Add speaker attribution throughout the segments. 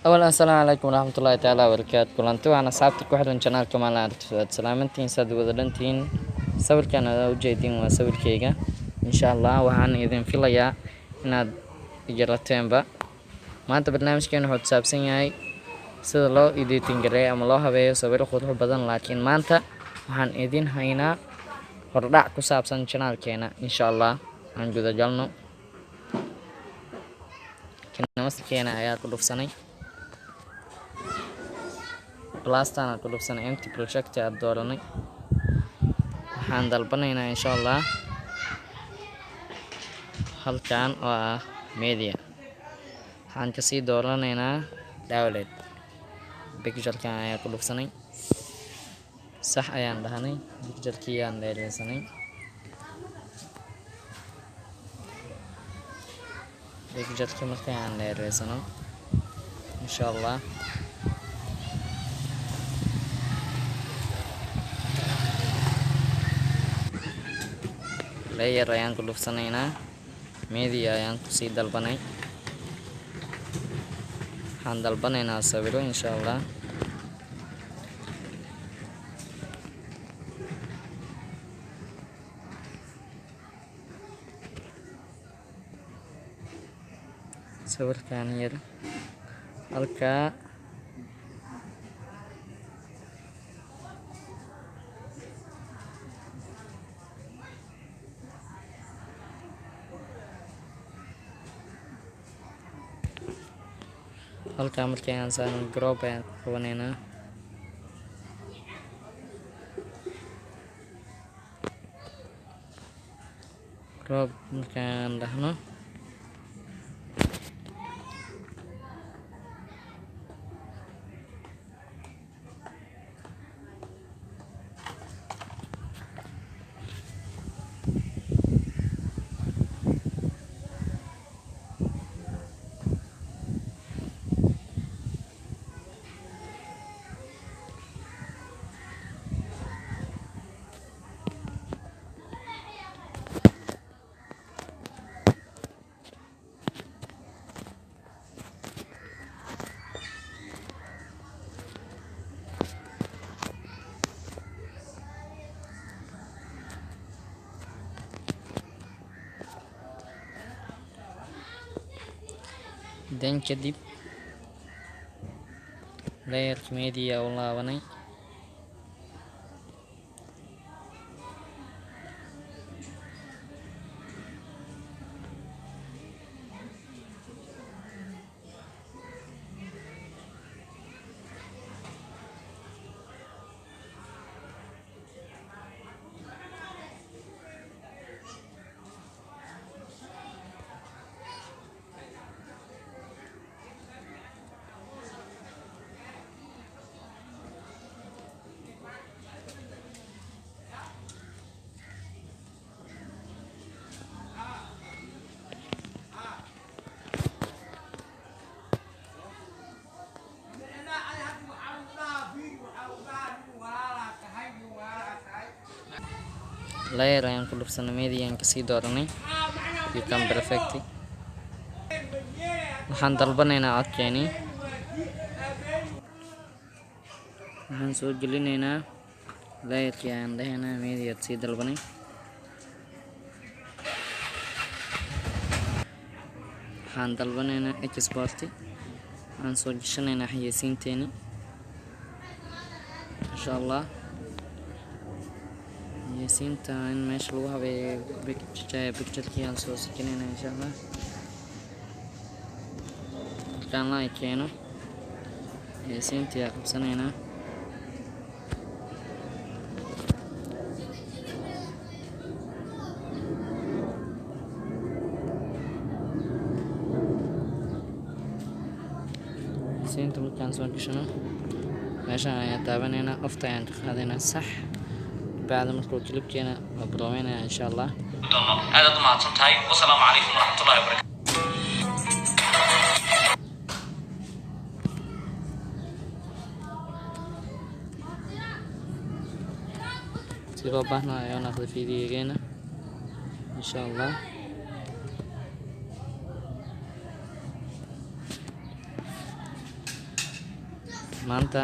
Speaker 1: أولا السلام عليكم ورحمة الله تعالى وبركاته. kulanti waxaan asxaabta ku xiran channelka Maalinta Aragtida salaamantiin saad wada dhantiin. Sawirkan aad u jeedin waa sawirkeyga. Insha Allah waxaan idin filayaa inaad ijaraateenba. Maanta barnaamijkeenu wuxuu saabsan yahay sida loo editing gareeyo ama loo habeeyo sawir qurux badan, laakiin maanta waxaan idin haynaa hordhac ku saabsan channelkeena. Insha Allah aan guda galno. Kinamaaskeena ayaa ku dhufsanay blastan ku dhufsanay empty project aad dooranay. Waxaan dalbanaynaa insha Allah halkan oo ah media. Waxaan ka sii dooranaynaa download. Picture-kan ayaa ku dhufsanay. Sax ayaan dhahnay. Picture-kii aan dheereysanay. Picture-kii markii aan dheereysano insha Allah layer ayaan ku dhufsanaynaa. Media ayaan ku sii dalbanay. waxaan dalbanaynaa sawiro insha Allah. sawirkan yar halka markii aan saan group ayaan qabanaynaa. Group markaan dhahno dan kadib layer media u laabanay. layer ayaan ku dhufsanay. media ayaan kasii dooranay. You can perfect. waxaan dalbanaynaa codkeeni. waxaan soo gelinaynaa layerkii ayaan dhahaynaa media sii dalbanay. waxaan dalbanaynaa export. waxaan soo gashanaynaa xayeysiinteeni insha Allah. xayeysiinta in meesha lagu habeeyo picture-kii aan soo sijinaynaa insha Allah. markaan la keeno xayeysiintii aan qabsanaynaa. xayeysiinta markaan soo gashano meeshaan ayaan taabanaynaa. ofta ayaan ka qaadaynaa sax. بعد ما تكون كليبكينا مبرومينا إن شاء الله. هذا طماط صنتهاي والسلام عليكم ورحمة الله وبركاته. سيبا بحنا يا ناخذ فيديو جينا إن شاء الله. maanta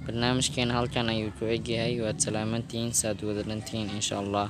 Speaker 1: barnaamijkeena halkan ayuu ku egyahay. waad salaamantihiin saad wada dhantihiin insha allah.